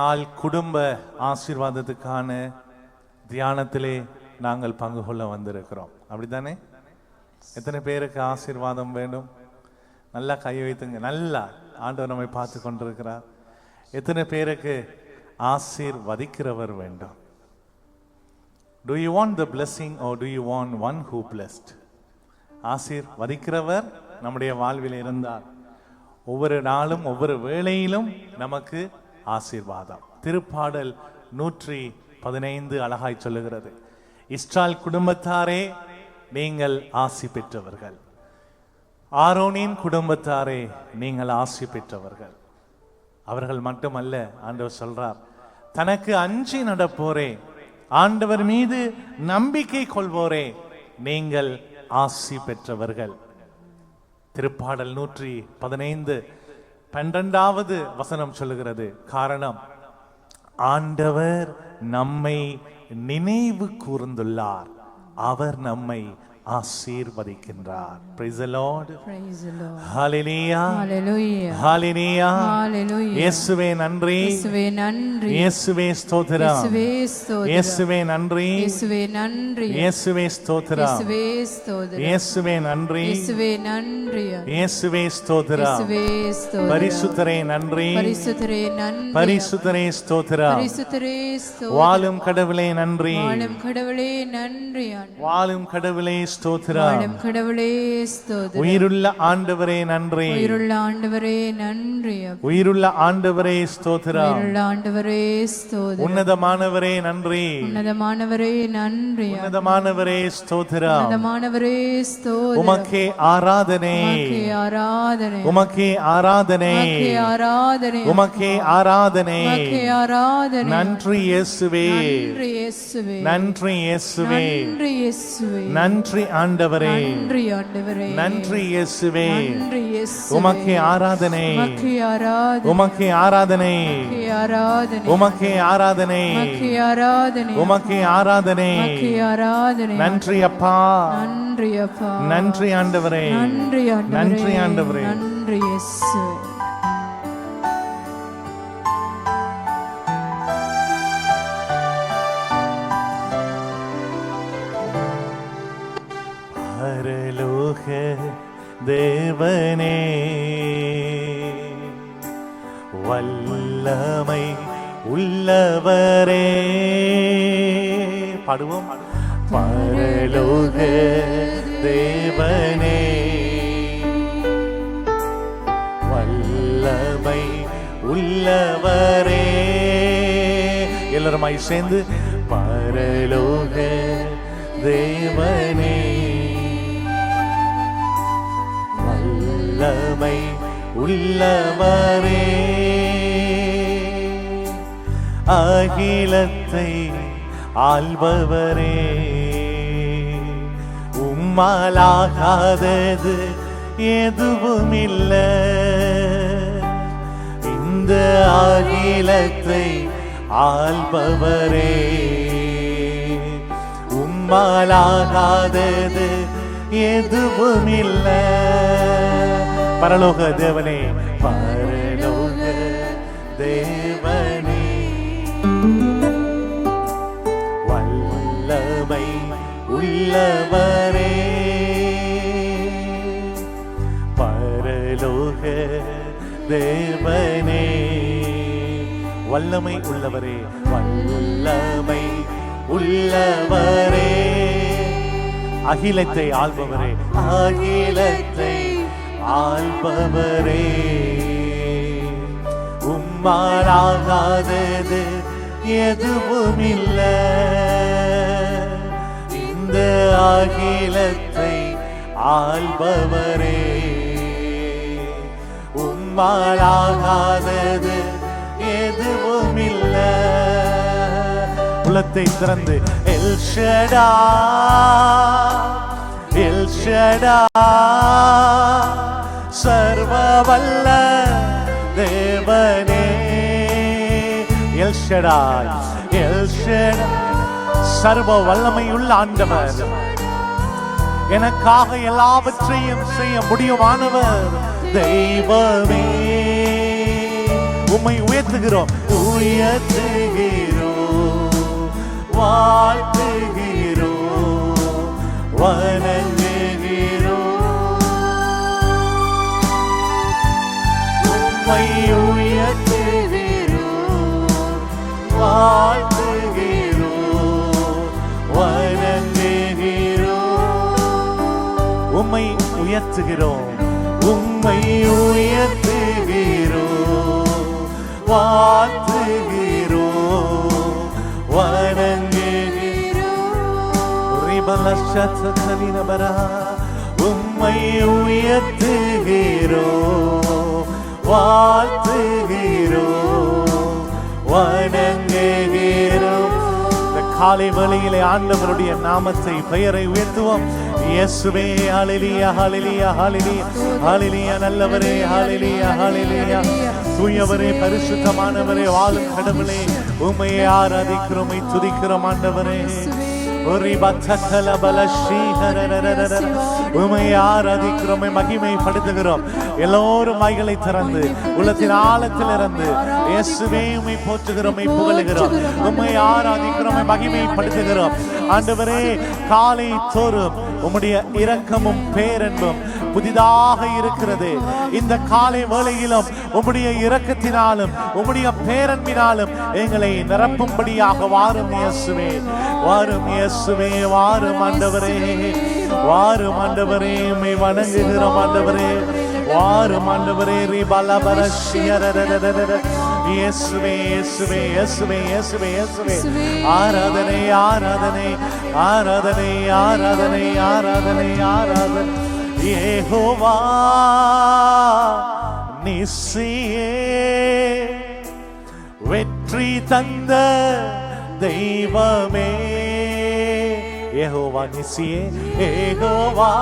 நாள் குடும்ப ஆசீர்வாதத்துக்கான தியானத்திலே நாங்கள் பங்கு கொள்ள வந்திருக்கிறோம். அப்படித்தானே? எத்தனை பேருக்கு ஆசீர்வாதம் வேண்டும்? நல்லா கை வைத்துங்க. நல்லா ஆண்டவர் நம்மை பார்த்து கொண்டிருக்கிறார். எத்தனை பேருக்கு ஆசீர்வதிக்கிறவர் வேண்டும்? Do you want the blessing or do you want one who blessed? ஆசீர்வதிக்கிறவர் நம்முடைய வாழ்வில் இருந்தார் ஒவ்வொரு நாளும் ஒவ்வொரு வேளையிலும் நமக்கு ஆசீர்வாதம். திருப்பாடல் 115 அழகாய் சொல்லுகிறது, இஸ்ராயேல் குடும்பத்தாரே நீங்கள் ஆசி பெற்றவர்கள், ஆரோனின் குடும்பத்தாரே நீங்கள் ஆசி பெற்றவர்கள். அவர்கள் மட்டுமல்ல, ஆண்டவர் சொல்றார், தனக்கு அஞ்சி நடப்போரே, ஆண்டவர் மீது நம்பிக்கை கொள்வோரே நீங்கள் ஆசி பெற்றவர்கள். திருப்பாடல் 115 12வது வசனம் சொல்லுகிறது, காரணம் ஆண்டவர் நம்மை நினைவு கூர்ந்துள்ளார், அவர் நம்மை ஆசீர்வதிக்கின்றார். Praise the Lord. Praise the Lord. Hallelujah. Hallelujah. Hallelujah. Hallelujah. இயேசுவே நன்றி. இயேசுவே நன்றி. இயேசுவே ஸ்தோத்திரம். இயேசுவே ஸ்தோத்திரம். இயேசுவே நன்றி. இயேசுவே நன்றி. இயேசுவே ஸ்தோத்திரம். இயேசுவே ஸ்தோத்திரம். இயேசுவே நன்றி. இயேசுவே நன்றி. இயேசுவே ஸ்தோத்திரம். இயேசுவே ஸ்தோத்திரம். பரிசுத்தரே நன்றி. பரிசுத்தரே நன்றி. பரிசுத்தரே ஸ்தோத்திரம். பரிசுத்தரே ஸ்தோத்திரம். வாழும் கடவுளே நன்றி. வாழும் கடவுளே நன்றி. வாழும் கடவுளே ஸ்தோத்திரம். வாழும் கடவுளே ஸ்தோத்திரம். உயிருள்ள ஆண்டவரே நன்றி. உயிருள்ள ஆண்டவரே நன்றி. உயிருள்ள ஆண்டவரே ஸ்தோத்திரம். உயிருள்ள ஆண்டவரே ஸ்தோத்திரம். உன்னதமானவரே நன்றி. உன்னதமானவரே நன்றி. உன்னதமானவரே ஸ்தோத்திரம். உன்னதமானவரே ஸ்தோத்திரம். உமக்கே ஆராதனை. உமக்கே ஆராதனை. உமக்கே ஆராதனை. உமக்கே ஆராதனை. உமக்கே ஆராதனை. உமக்கே ஆராதனை. நன்றி இயேசுவே. நன்றி இயேசுவே. நன்றி இயேசுவே. நன்றி இயேசுவே. நன்றி ஆண்டவரே. நன்றி ஆண்டவரே. நன்றி இயேசுவே. நன்றி இயேசுவே. உமக்கே ஆராதனை. உமக்கே ஆராதனை. உமக்கே ஆராதனை. உமக்கே ஆராதனை. உமக்கே ஆராதனை. உமக்கே ஆராதனை. உமக்கே ஆராதனை. உமக்கே ஆராதனை. நன்றி அப்பா. நன்றி அப்பா. நன்றி ஆண்டவரே. நன்றி ஆண்டவரே. நன்றி ஆண்டவரே. நன்றி இயேசுவே. பரலோக தேவனே, வல்லமை உள்ளவரே, பாடுவோம். பரலோக தேவனே, வல்லமை உள்ளவரே, எல்லாருமாய் சேர்ந்து பரலோக தேவனே, வல்லமை உள்ளவரே, அகிலத்தை ஆள்பவரே, உம்மாலாகாதது எதுவுமில்லை, இந்த அகிலத்தை ஆள்பவரே, உம்மாலாகாதது எதுவுமில்லை. பரலோக தேவனே, பரலோக தேவனே, வல்லமை உள்ளவரே, பரலோக தேவனே, வல்லமை உள்ளவரே, வல்லமை உள்ளவரே, அகிலத்தை ஆள்பவரே, அகிலத்தை ஆள்பவரே, உம்மாலாகாதது எதுவுமில்லை, இந்த அகிலத்தை ஆள்பவரே, உம்மாலாகாதது எதுவுமில்லை. உள்ளத்தை திறந்து எல் ஷடாய், எல் ஷடாய், சர்வ வல்ல தேவனே, எல் ஷடாய், எல் ஷடாய், சர்வ வல்லமையுள்ள ஆண்டவர், எனக்காக எல்லாவற்றையும் செய்ய முடியுமானவர் தெய்வமே, உம்மை உயர்த்துகிறோம், உயர்த்துகிறோம், வாழ்த்துகிறோம், வணங்குகிறோம். உம்மை உயர்த்துகிறோம், வாழ்த்துகிறோம், வணங்குகிறோம். உம்மை உயர்த்துகிறோம், உம்மை உயர்த்துகிறோம், வாழ்த்துகிறோம், வணங்குகிறோம். ரிபலஷத்கலினபரா உம்மை உயர்த்துகிறோம், வாழ்த்துகிறோம், வணங்குகிறோம். இந்த காலை வேளையிலே ஆண்டவருடைய நாமத்தை பெயரை உயர்த்துவோம். இயேசுவே ஹல்லேலூயா ஹல்லேலூயா ஹல்லேலூயா ஹல்லேலூயா. நல்லவரே ஹல்லேலூயா ஹல்லேலூயா. தூயவரே பரிசுத்தமானவரே வாழும் கடவுளே உம்மை ஆராதிக்கிறோம், துதிக்கிறோம் ஆண்டவரே. உம்மை ஆராதிக்கிறோம், மகிமைப்படுத்துகிறோம். எல்லோரும் வாய்களை திறந்து உள்ளத்தின் ஆழத்தில் இருந்து இயேசுவே உம்மை போற்றுகிறோம், புகழுகிறோம், உம்மை ஆராதிக்கிறோம், மகிமைப்படுத்துகிறோம். ஆண்டவரே காலை தோறும் உம்முடைய இரக்கமும் பேரன்பும் புதிதாக இருக்கிறது. இந்த காலை வேளையிலும் உம்முடைய இரக்கத்தினாலும் உம்முடைய பேரன்பினாலும் எங்களை நிரப்பும்படியாக வாரும் இயேசுவே, வாரும் இயேசுவே, வாரும் ஆண்டவரே, வாரும் ஆண்டவரே. உம்மை வணங்குகிறோம் ஆண்டவரே, வாரும் ஆண்டவரே. இயேசுவே இயேசுவே இயேசுவே இயேசுவே இயேசுவே. ஆராதனை ஆராதனை ஆராதனை ஆராதனை ஆராதனை ஆராதனை. யெகோவா நிசியே வெற்றி தந்த தெய்வமே. யெகோவா நிசியே, யெகோவா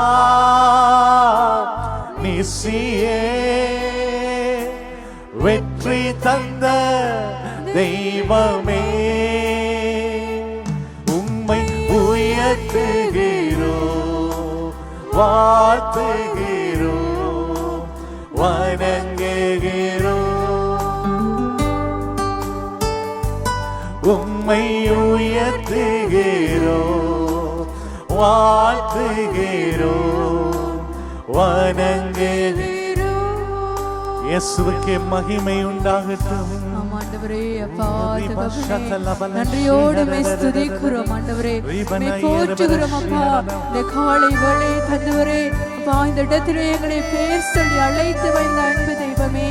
நிசியே வெற்றி தந்த தெய்வமே. உம்மை உயர்த்துகிறோம், வாழ்த்துகிறோம், வணங்குகிறோம். உம்மை உயர்த்துகிறோம், வாழ்த்துகிறோம், வணங்குகிறோம். இயேசுவுக்கே மகிமை உண்டாகட்டும். ஆண்டவரே அப்பா நன்றியோடு ஸ்துதிக்கிறோம் ஆண்டவரே, போற்றுகிறோம் அப்பா. இந்த காலை வேளை தந்தவரே அப்பா, இந்த இடத்திலே எங்களை பேர் சொல்லி அழைத்து வந்த அன்பு தெய்வமே,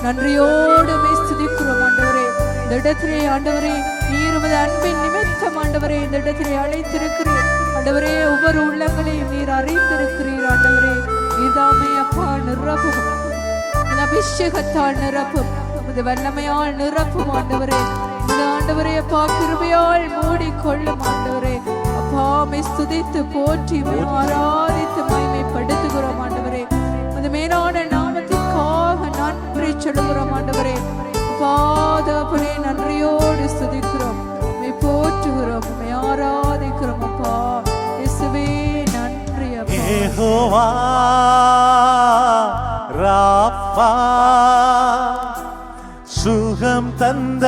நன்றியோடு ஸ்துதிக்கிறோம் ஆண்டவரே. இந்த இடத்திலே ஆண்டவரே நீர் உமது அன்பின் நிமித்தம் ஆண்டவரே இந்த இடத்திலே அழைத்திருக்கிறீர் ஆண்டவரே. ஒவ்வொரு உள்ளங்களையும் நீர் அறிந்திருக்கிறீர் ஆண்டவரே. நீதாமே அப்பா நிரப்பும், அபிஷேகத்தால் நிரப்பும், உமது வல்லமையால் நிரப்பும் ஆண்டவரே. இந்த ஆண்டவரே அப்பா கிருபையால் மூடிக்கொள்ளும் ஆண்டவரே. அப்பா மை ஸ்துதித்து போற்றி ஆராதித்து மகிமைப்படுத்துகிறோம் ஆண்டவரே. அந்த மேலான நாமத்திற்காக நன்றி சொல்லுகிறோம் ஆண்டவரே. பாதப்பனே நன்றியோடு ஸ்துதிக்கிறோம், மை போற்றுகிறோம், மை ஆராதிக்கிறோம் அப்பா. இயேசுவே நன்றி அப்பா. யெகோவா ராஃபா சுகம் தந்த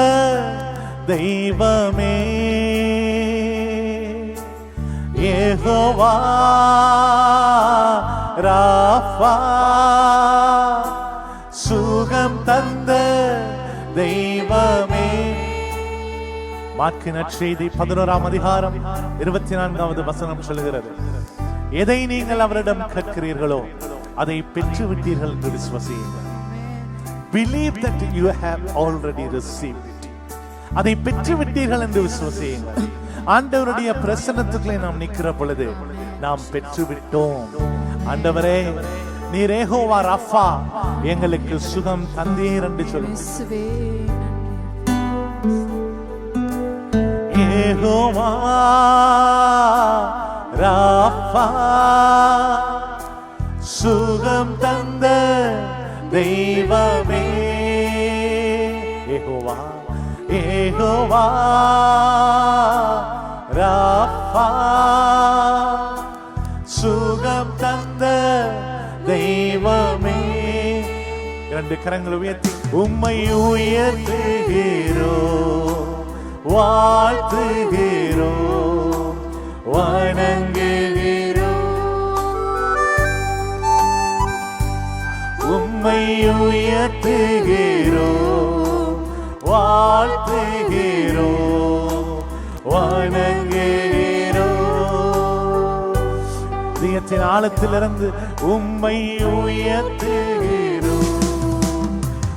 தெய்வமே. யெகோவா ராஃபா சுகம் தந்த தெய்வமே. மாற்கு நற்செய்தி 11ஆம் அதிகாரம் 24வது வசனம் சொல்கிறது, எதை நீங்கள் அவரிடம் கேட்கிறீர்களோ அதை பெற்று விட்டீர்கள் என்று விசுவாசியுங்கள். Believe that you have already received it. அதை பெற்று விட்டீர்கள் என்று விசுவாசியுங்கள். ஆண்டவருடைய பிரசன்னத்துக்குள்ளே நாம் நிற்கிற பொழுது நாம் பெற்று விட்டோம். ஆண்டவரே நீர் யெகோவா ராஃபா எங்களுக்கு சுகம் தந்தீர் என்று சொல்லுங்கள். யெகோவா ராஃபா சுகம் தந்த தெய்வமே. யெகோவா யெகோவா ராஃபா சுகம் தந்த தெய்வமே. இரண்டு கரங்களை உயர்த்தி உம்மை உயர்த்துகிறோம், வாழ்த்துகிறோம், வணங்குகிறோம். உம்மை உயர்த்துகிறோம், வாழ்த்துகிறோம், வணங்குகிறோம். இதயத்தின் ஆழத்திலிருந்து உம்மை உயர்த்துகிறோம்,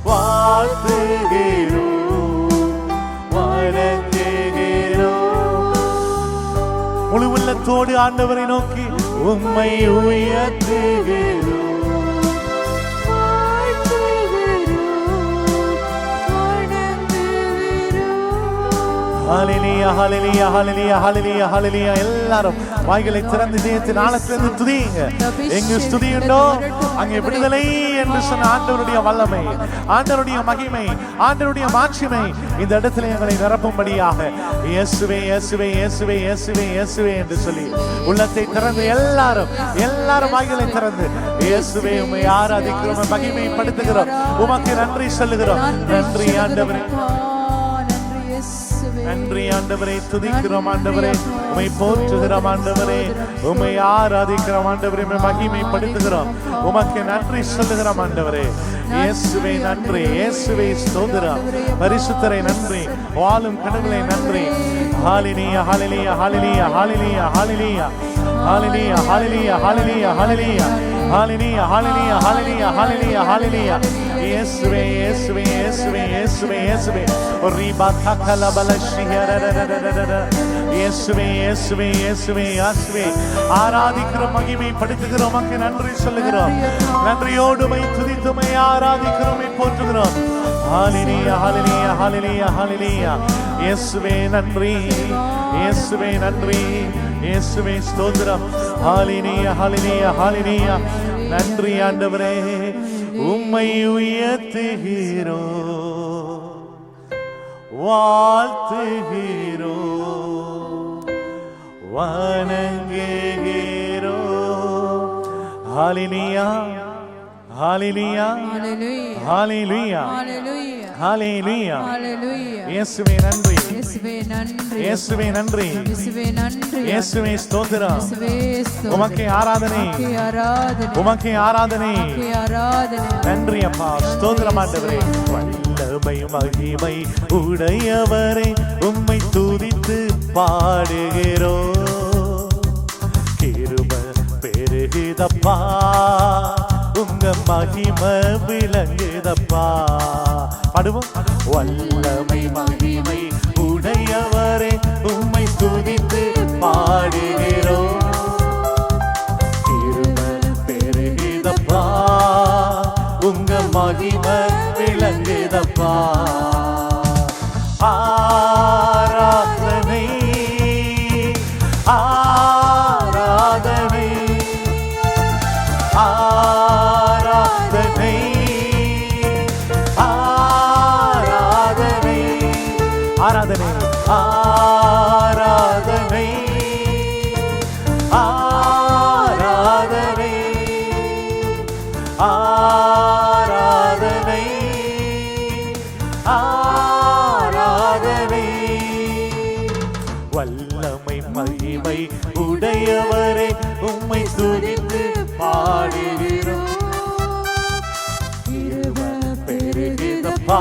வாழ்த்துகிறோம், வணங்குகிறோம். முழு உள்ளத்தோடு ஆண்டவரை நோக்கி உம்மை உயர்த்துகிறோம். ஹல்லேலூயா, ஹல்லேலூயா, ஹல்லேலூயா, ஹல்லேலூயா, ஹல்லேலூயா. எல்லாரும் வாய்களை திறந்து இதயத்தின் ஆழத்திலிருந்து துதியுங்க. எங்கு ஸ்துதியுண்டோ அங்கே விடுதலை என்று சொன்ன ஆண்டவருடைய வல்லமை, ஆண்டவருடைய மகிமை, ஆண்டவருடைய மாட்சிமை இந்த இடத்துல எங்களை நிரப்பும்படியாக இயேசுவே, இயேசுவே, இயேசுவே, இயேசுவே, இயேசுவே என்று சொல்லி உள்ளத்தை திறந்து எல்லாரும் வாய்களை திறந்து இயேசுவே உம்மை ஆராதிக்கிறோம், மகிமைப்படுத்துகிறோம், உமக்கு நன்றி சொல்லுகிறோம். நன்றி ஆண்டவரே, நன்றி ஆண்டவரே, துதிக்கிறோம் ஆண்டவரே, உம்மை போற்றுகிறோம் ஆண்டவரே, உம்மை ஆராதிக்கிறோம் ஆண்டவரே, உம்மை மகிமைப்படுத்துகிறோம், உமக்கு நன்றி சொல்லுகிறோம் ஆண்டவரே. இயேசுவே நன்றி, இயேசுவே ஸ்தோத்திரம், பரிசுத்தரை நன்றி, வாழும் கடவுளை நன்றி. ஹல்லேலூயா, ஹல்லேலூயா, ஹல்லேலூயா, ஹல்லேலூயா, ஹல்லேலூயா, ஹல்லேலூயா, ஹல்லேலூயா, ஹல்லேலூயா, ஹல்லேலூயா, ஹல்லேலூயா, ஹல்லேலூயா, ஹல்லேலூயா, ஹல்லேலூயா, ஹல்லேலூயா. இயேசுவே, இயேசுவே, இயேசுவே, இயேசுவே, இயேசுவே. ரிபா தகல பலஷிஹரரரரரர. இயேசுவே, இயேசுவே, இயேசுவே, இயேசுவே. ஆராதிக்கிறோம், மகிமைப்படுத்துகிறோம், உமக்கு நன்றி சொல்லுகிறோம். நன்றியோடு உம்மை துதித்து உம்மை ஆராதிக்கிறோம், உம்மை போற்றுகிறோம். ஹல்லேலூயா, ஹல்லேலூயா, ஹல்லேலூயா, ஹல்லேலூயா. இயேசுவே நன்றி, இயேசுவே நன்றி, இயேசுவே ஸ்தோத்திரம். ஹல்லேலூயா, ஹல்லேலூயா, ஹல்லேலூயா. நன்றி ஆண்டவரே, உம்மை உயர்த்துகிறோம், வாழ்த்துகிறோம், வணங்குகிறோம். ஹல்லேலூயா, ஹல்லேலூயா, ஹல்லேலூயா, ஹல்லேலூயா. இயேசுவே நன்றி, இயேசுவே நன்றி, இயேசுவே நன்றி, இயேசுவே ஸ்தோத்திரம். உமக்கே ஆராதனை, உமக்கே ஆராதனை. நன்றி அப்பா, ஸ்தோத்திரம் ஆண்டவரே. வல்லமை மகிமை உடையவரே, உம்மை துதித்து பாடுகிறோம். கிருபை பெருகுதப்பா, உங்க மகிமை விளங்குதப்பா. பாடுவோம். வல்லமை மகிமை உடையவரே, உம்மை துதித்து பாடுகிறோம். கிருபை பெருகுதப்பா, உங்க மகிமை விளங்குதப்பா. ஆராதனை, ஆராதனை, ஆராதனை, ஆராதனை, ஆராதனை, ஆராதனை, ஆராதனை, ஆராதனை, ஆராதனை. வல்லமை மகிமை உடையவரே, உம்மை துதித்து பாடுகிறோம். பெருகுதப்பா,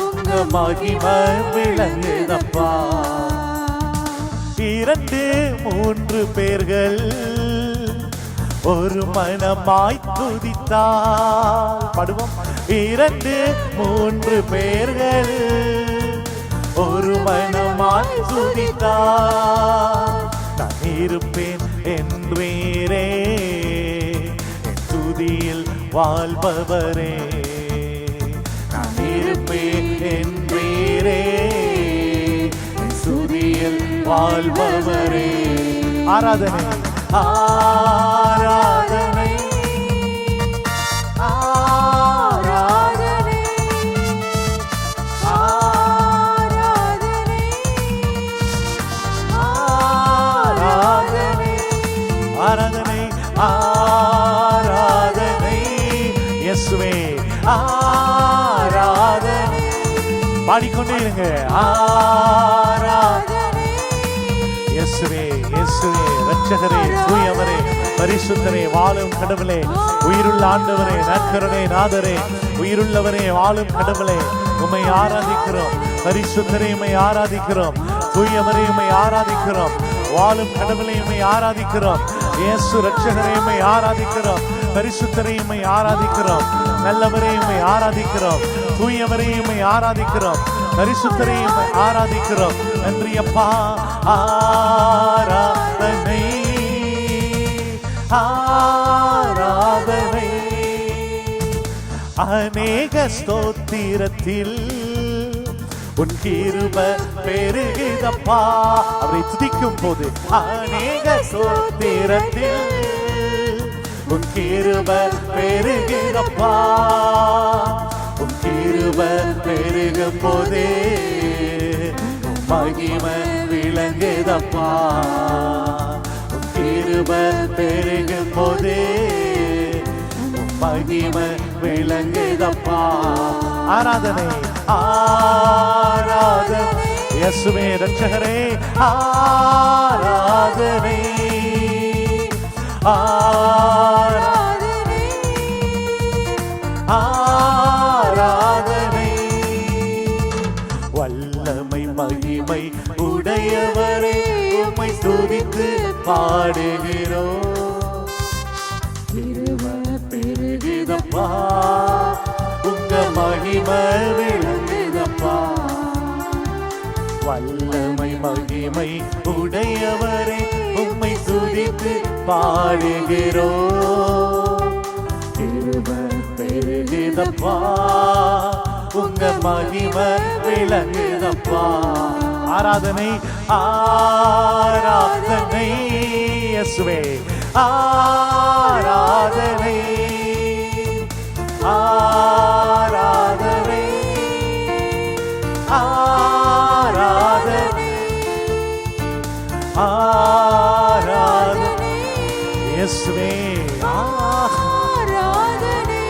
உங்க மகிமை விளங்குதப்பா. 2-3 பேர்கள் ஒரு மனமாய் துதித்தார். பாடுவோம். 2-3 பேர்கள் ஒரு மனமாய் துதித்தார். நான் இருப்பேன் என்றீரே, என் துதியில் வாழ்பவரே. நான் இருப்பேன் என்றீரே, என் துதியில் வாழ்பவரே. ஆராதனை, ஆராதனை, ஆராதனை, ஆராதனை, ஆராதனை, ஆராதனை, ஆராதனை. இயேசுவே, ஆராதனை. பாடிக்கொண்டே இருங்க. ஆராதனை இயேசுவே, இயேசுவே, இரட்சகரே, தூயவரே, பரிசுத்தரே, வாழும் கடவுளே, உயிருள்ள ஆண்டவரே, நற்கருணை நாதரே, உயிருள்ளவரே, வாழும் கடவுளே, உம்மை ஆராதிக்கிறோம். பரிசுத்தரே, உம்மை ஆராதிக்கிறோம். தூயவரே, உம்மை ஆராதிக்கிறோம். வாழும் கடவுளை உம்மை ஆராதிக்கிறோம். இயேசு இரட்சகரே, உம்மை ஆராதிக்கிறோம். பரிசுத்தரே, உம்மை ஆராதிக்கிறோம். நல்லவரே, உம்மை ஆராதிக்கிறோம். தூயவரே, உம்மை ஆராதிக்கிறோம். பரிசுத்தரே, உம்மை ஆராதிக்கிறோம். நன்றி அப்பா. ஆராதனை, ஆராதனை. அநேக ஸ்தோத்திரத்தில் உன் கிருபை பெருகுதப்பா. அவரை துதிக்கும் போது அநேக ஸ்தோத்திரத்தில் உன் கிருபை பெருகுதப்பா. உன் கிருபை பெருகும் போதே மகிமை விளங்குதப்பா. உன் கிருபை பெருகும் போதே மகிமை விளங்குதப்பா. ஆராதனை, ஆராதனை. இயேசுவே இரட்சகரே, ஆராதனை, ஆராதனை, ஆராதனை. வல்லமை மகிமை உடையவரே, உம்மை துதித்து பாடுகிறோம். பெருகுதப்பா, உங்க மகிமை விளங்குதப்பா. வல்லமை மகிமை உடையவரே, உம்மை துதித்து பாடுகிறோம். கிருபை பெருகுதப்பா, உங்க மகிமை விளங்குதப்பா. ஆராதனை, ஆராதனை. இயேசுவே, ஆராதனை, ஆராதனை, ஆராதனை, ஆராதனை. இயேசுவே, ஆராதனை,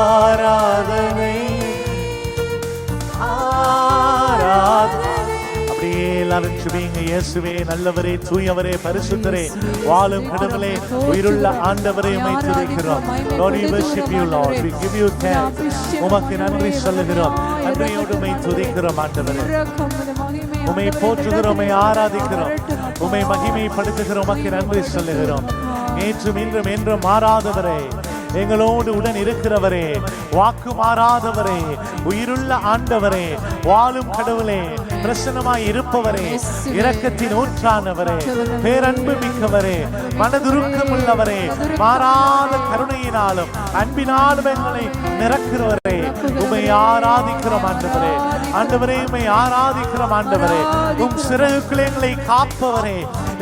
ஆராதனை, ஆராதனை. அப்படியே எல்லாரும் சுபிங்க. இயேசுவே, நல்லவரே, தூயவரே, பரிசுத்தரே, வாழும் கடவுளே, உயிருள்ள ஆண்டவரே, உம்மை துதிக்கிறோம். Lord, we worship you, Lord. We give you thanks. உமக்கு நன்றி சொல்லுகிறோம். நன்றியோடு உம்மை துதிக்கிறோம் ஆண்டவரே. உம்மை போற்றுகிறோம், உம்மை ஆராதிக்கிறோம், உம்மை மகிமைப்படுத்துகிறோம். உமக்கு நன்றி சொல்லுகிறோம். நேற்றும் இன்றும் என்றும் மாறாதவரே, எங்களோடு உடன் இருக்கிறவரே, வாக்கு மாறாதவரே, உயிருள்ள ஆண்டவரே, வாழும் கடவுளே, பிரசன்னமாய் இருப்பவரே, இரக்கத்தின் ஊற்றானவரே, பேரன்பு மிக்கவரே, மனதுருக்கம் உள்ளவரே, மாறாத கருணையினாலும் அன்பினாலும் எங்களை நிரப்புகிறவரே, உம்மை ஆராதிக்கிறோம் ஆண்டவரே. ஆண்டவரே, உம்மை ஆராதிக்கிறோம் ஆண்டவரே. உம் சிறகுக்குள் எங்களை காப்பவரே,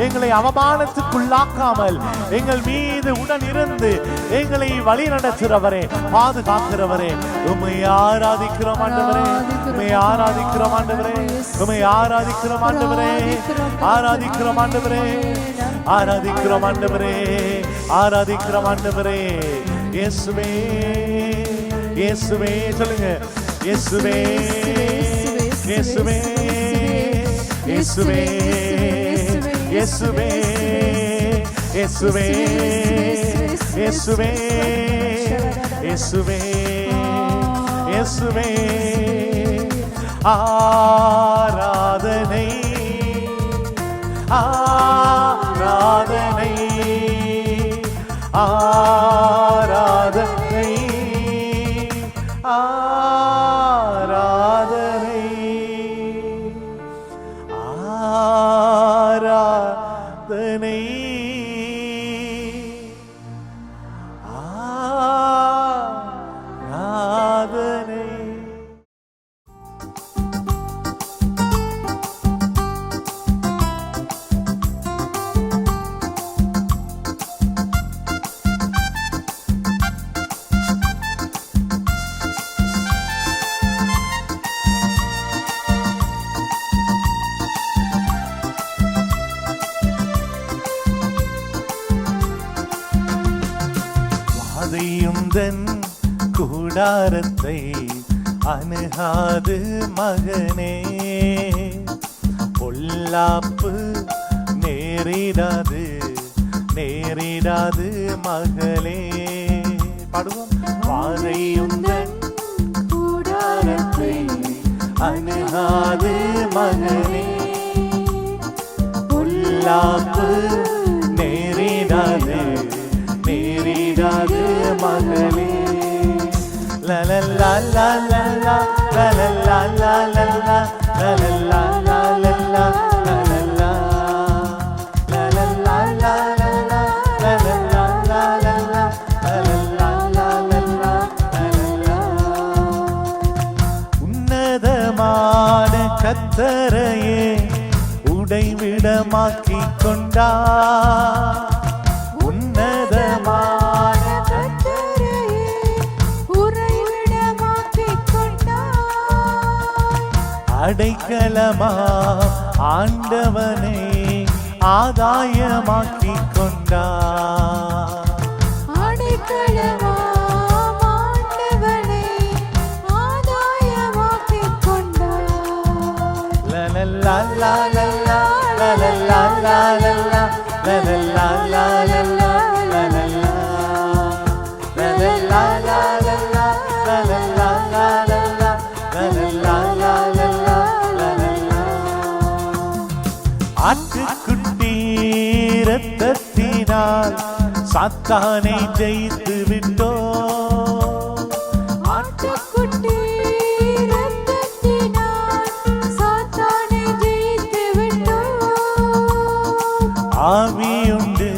எங்களை அவமானத்துக்குள்ளாக்காமல் எங்கள் மீது உடன் இருந்து எங்களை வழி நடத்துகிறவரே, பாதுகாக்கிறவரே, உம்மை ஆராதிக்கிறோம் ஆண்டவரே. உம்மை ஆராதிக்கிறோம் ஆண்டவரே. உம்மை ஆராதிக்கிறோம் ஆண்டவரே. ஆராதிக்கிறோம் ஆண்டவரே. ஆராதிக்கிறோம் ஆண்டவரே. ஆராதிக்கிறோம் ஆண்டவரே. இயேசுவே, இயேசுவே. சொல்லுங்க, இயேசுவே, இயேசுவே, இயேசுவே, இயேசுவே, இயேசுவே, இயேசுவே, இயேசுவே, இயேசுவே. ஆராதனை, ஆராதனை, ஆராதனை, ஆராதனை, ஆராதனை, ஆராதனை. வாதையுந்தன் கூடாரத்தை அணுகாது மகனே, பொல்லாப்பு நேரிடாது நேரிடாது மகளே. பாடுவோம். வாதையுந்தன் கூடாரத்தை அணுகாது மகனே, பொல்லாப்பு நேரிடாது நேரிடாது மகளே. லலலா லலலா லலலா லலலா லலலா லலலா லலலா லலலா லலலா லலலா லலலா லலலா லலலா லலலா. உன்னதமான கர்த்தரையே உடைவிடமாக்கிக் கொண்டார். உன்னதமான அடைக்கலமா ஆண்டவனை ஆதாயமாக்கிக் கொண்டார். அடைக்கலமா ஆண்டவனை ஆதாயமாக்கிக் கொண்டார். லலலா லலலா லலலா லலலா லலலா லலலா லலலா லலலா லலலா லலலா லலலா லலலா லலலா. ஆட்டுக்குட்டி இரத்தத்தினால் சாத்தானை ஜெயித்து விட்டோ. ஆட்டுக்குட்டி இரத்தத்தினால் சாத்தானை ஜெயித்து விட்டோ. ஆவியுண்டு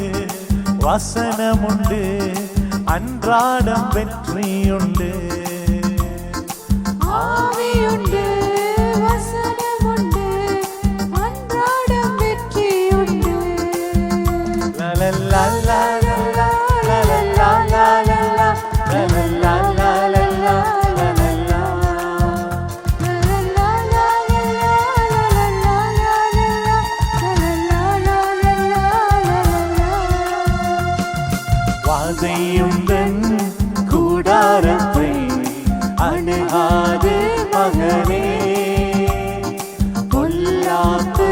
வசனமுண்டு அன்றாடம் வெற்றியுண்டு. ஆவியுண்டு வசனமுண்டு அன்றாடம் வெற்றியுண்டு. லலலா லலலா லலலா லலலா லலலா லலலா லலலா லலலா லலலா லலலா லலலா. வாதையுந்தன் கூடாரத்தை அணுகாது மகனே, பொல்லாப்பு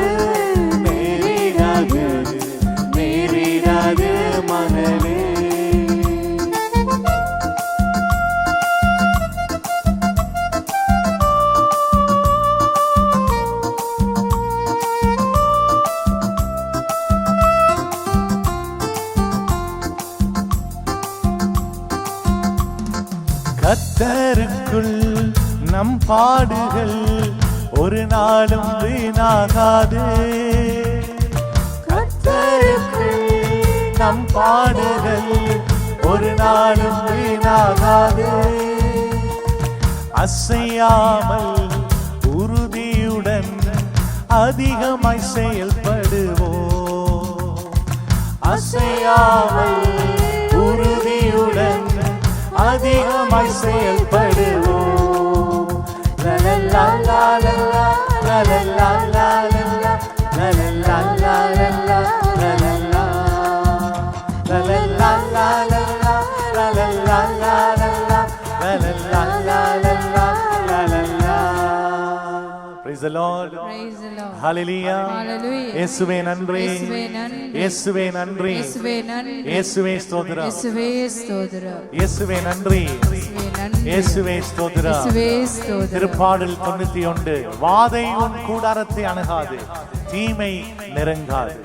நேரிடாது நேரிடாது மகனே. கர்த்தருக்குள் நம் பாடுகள் ஒரு நாளும் வீணாகாது. கர்த்தருக்குள் நம் பாடுகள் ஒரு நாளும் வீணாகாது. அசையாமல் உறுதியுடன் அதிகமாய் செயல்படுவோம். அசையாமல் உறுதியுடன் அதிகமாய் செயல்படுவோம். லலலா லலலா லலலா லலலா லலலா லலலா லலலா லலலா லலலா லலலா லலலா லலலா லலலா லலலா. Praise the Lord. Praise the Lord. Hallelujah. Hallelujah. இயேசுவே நன்றி. இயேசுவே நன்றி. இயேசுவே நன்றி. இயேசுவே நன்றி. இயேசுவே ஸ்தோத்திரம். இயேசுவே ஸ்தோத்திரம். இயேசுவே நன்றி. இயேசுவே நன்றி. இயேசுவே ஸ்தோத்திரம். இயேசுவே ஸ்தோத்திரம். திருப்பாடல் 91. வாதை உன் கூடாரத்தை அணுகாது, தீமை நெருங்காது.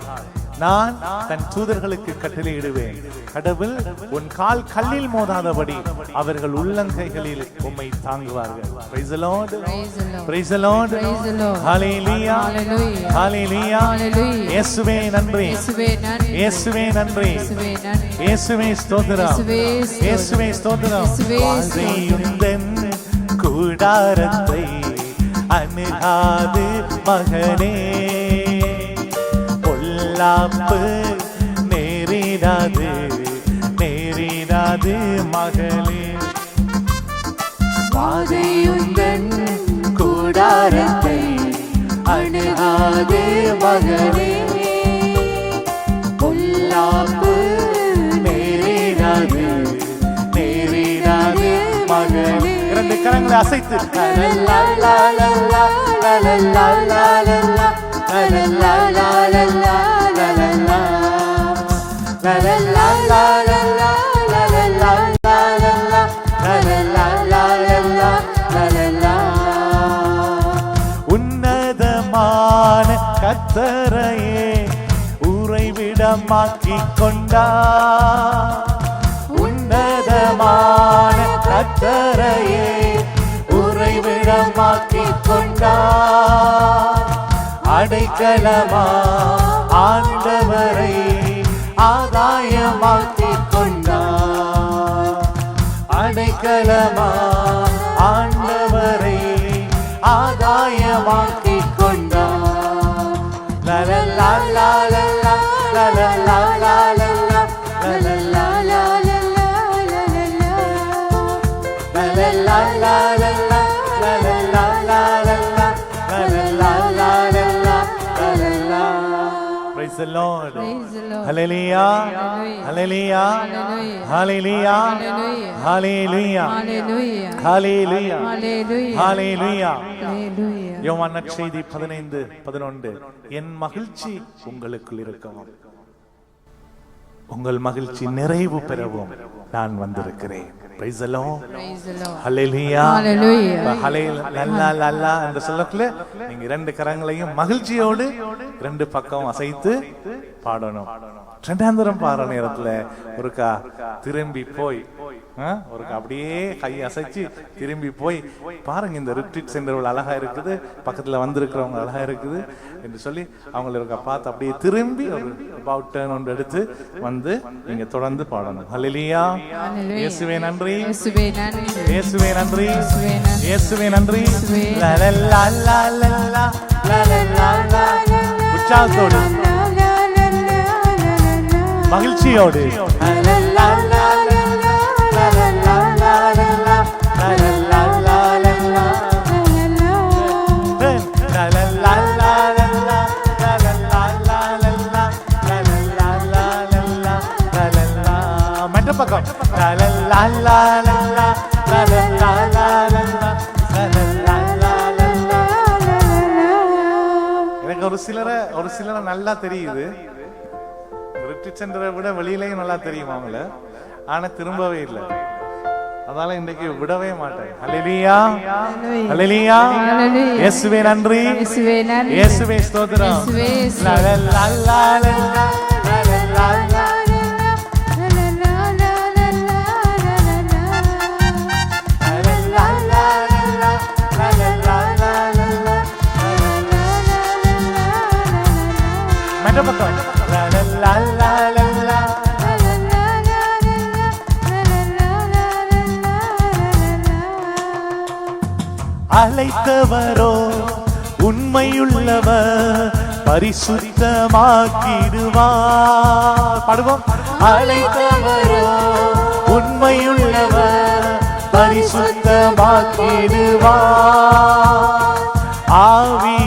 நான் தன் தூதர்களுக்கு கட்டளையிடுவேன். கடவுள் உன் கால் கல்லில் மோதாதபடி அவர்கள் உள்ளங்கைகளில் உம்மை தாங்குவார்கள். Praise the Lord. Praise the Lord. Praise the Lord. Praise the Lord. Hallelujah. Hallelujah. Hallelujah. Hallelujah. இயேசுவே நன்றி. இயேசுவே நன்றி. இயேசுவே நன்றி. இயேசுவே நன்றி. இயேசுவே ஸ்தோத்திரம். இயேசுவே ஸ்தோத்திரம். வாதையுந்தன் கூடாரத்தை அணுகாது மகனே, பொல்லாப்பு நேரிடாது நேரிடாது மகளே. வாதையுந்தன் கூடாரத்தை அணுகாது மகனே, பொல்லாப்பு நேரிடாது நேரிடாது மகளே. இரண்டு கரங்களை அசைத்து உன்னதமான கர்த்தரையே உறைவிடமாக்கிக் கொண்டார். உன்னதமான கர்த்தரையே உறைவிடமாக்கிக் கொண்டார். அடைக்கலமா ஆண்டவரை ஆதாயமாக்கிக் கொண்டார். அடைக்கலமா ஆண்டவரை ஆதாயமாக்கிக் கொண்டார். லலலா லலலா லலலா லலலா லலலா Praise the Lord. Hallelujah. Hallelujah. Hallelujah. Hallelujah. Hallelujah. Hallelujah. யோவான் நற்செய்தி 15:11 என் மகிழ்ச்சி உங்களுக்குள் இருக்கவும் உங்கள் மகிழ்ச்சி நிறைவு பெறவும் நான் வந்திருக்கிறேன். Praise the Lord. Hallelujah. Hallelujah. என்று சொல்லக்குள்ள நீங்க இரண்டு கரங்களையும் மகிழ்ச்சியோடு ரெண்டு பக்கம் அசைத்து பாடணும். ரெண்டாந்தரம் பாடுற நேரத்துல ஒருக்கா திரும்பி போய் ஒருக்கா அப்படியே கை அசைச்சு திரும்பி போய் பாருங்க, இந்த ரிட்ரீட் சென்டர் அழகா இருக்குது, பக்கத்துல வந்திருக்கிறவங்க அழகா இருக்குது என்று சொல்லி அவங்களை ஒருக்கா பார்த்து அப்படியே திரும்பி ஒரு அபவுட் டர்ன் ஒன்று எடுத்து வந்து நீங்க தொடர்ந்து பாடணும். ஹல்லேலூயா. இயேசுவே நன்றி, இயேசுவே நன்றி, இயேசுவே நன்றி. உற்சாகத்தோடு மகிழ்ச்சியோடு மற்ற பக்கம் எனக்கு ஒரு சிலரை நல்லா தெரியுது. ரிட்ரீட் சென்டரை விட வெளியிலையும் நல்லா தெரியும் அவங்கள, ஆனா திரும்பவே இல்லை. அதனால இன்னைக்கு விடவே மாட்டேன். ஹல்லேலூயா. ஹல்லேலூயா. இயேசுவே நன்றி, இயேசுவே ஸ்தோத்திரம். மற்ற பக்கம் அழைத்தவரோ உண்மையுள்ளவர் பரிசுத்தமாக்கிடுவார். பாடுவோம். அழைத்தவரோ உண்மையுள்ளவர் பரிசுத்தமாக்கிடுவார். ஆவி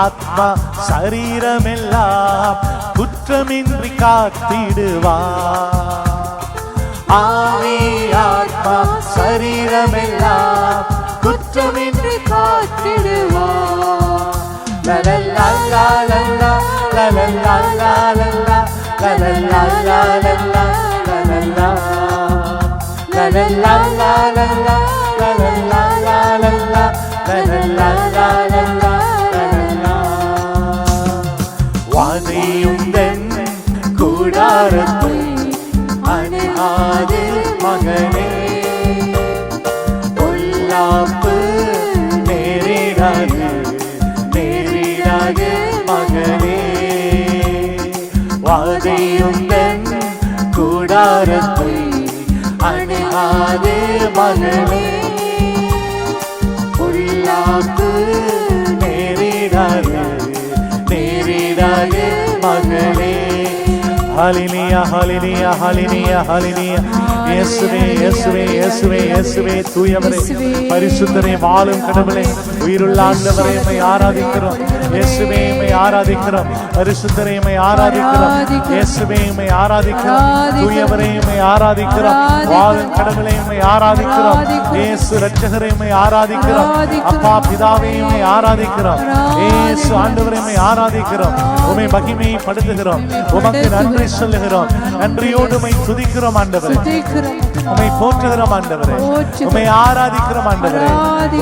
ஆத்மா சரீரமெல்லாம் குற்றமின்றி காத்திடுவார். ஆவி ஆத்மா சரீரமெல்லாம் குற்றமின்றி காத்திடுவார். லலலா லலலா லலலா லலலா லலலா லலலா லலலா லலலா லலலா லலலா லலலா லலலா லலலா லலலா. வாதையுந்தன் கூடாரத்தை அணுகாது மகனே, பொல்லாப்பு நேரிடாது நேரிடாது மகனே. வாதையுந்தன் கூடாரத்தை அணுகாது மகனே, பொல்லாப்பு நேரிடாது நேரிடாது மகனே. ஹalleluya ஹalleluya ஹalleluya ஹalleluya. இயேசுவே இயேசுவே இயேசுவே இயேசுவே தூயவரே பரிசுத்தரே வாழும் கடவுளே உயிருள்ள ஆண்டவரே உம்மை ஆராதிக்கிறோம். இயேசுவே உம்மை ஆராதிக்கிறோம். பரிசுத்தரே உம்மை ஆராதிக்கிறோம். இயேசுவே உம்மை ஆராதிக்கிறோம். தூயவரே உம்மை ஆராதிக்கிறோம். வாழும் கடவுளே உம்மை ஆராதிக்கிறோம். இயேசு இரட்சகரே உம்மை ஆராதிக்கிறோம். அப்பா பிதாவே உம்மை ஆராதிக்கிறோம். இயேசு ஆண்டவரே உம்மை ஆராதிக்கிறோம். உம்மை மகிமைப்படுத்துகிறோம். உமக்கு நன்றி சொல்லுகிறோம். நன்றியோடு உம்மை துதிக்கிறோம் ஆண்டவரே. உம்மை போற்றுகிறோம் ஆண்டவரே. உம்மை ஆராதிக்கிறோம் ஆண்டவரே.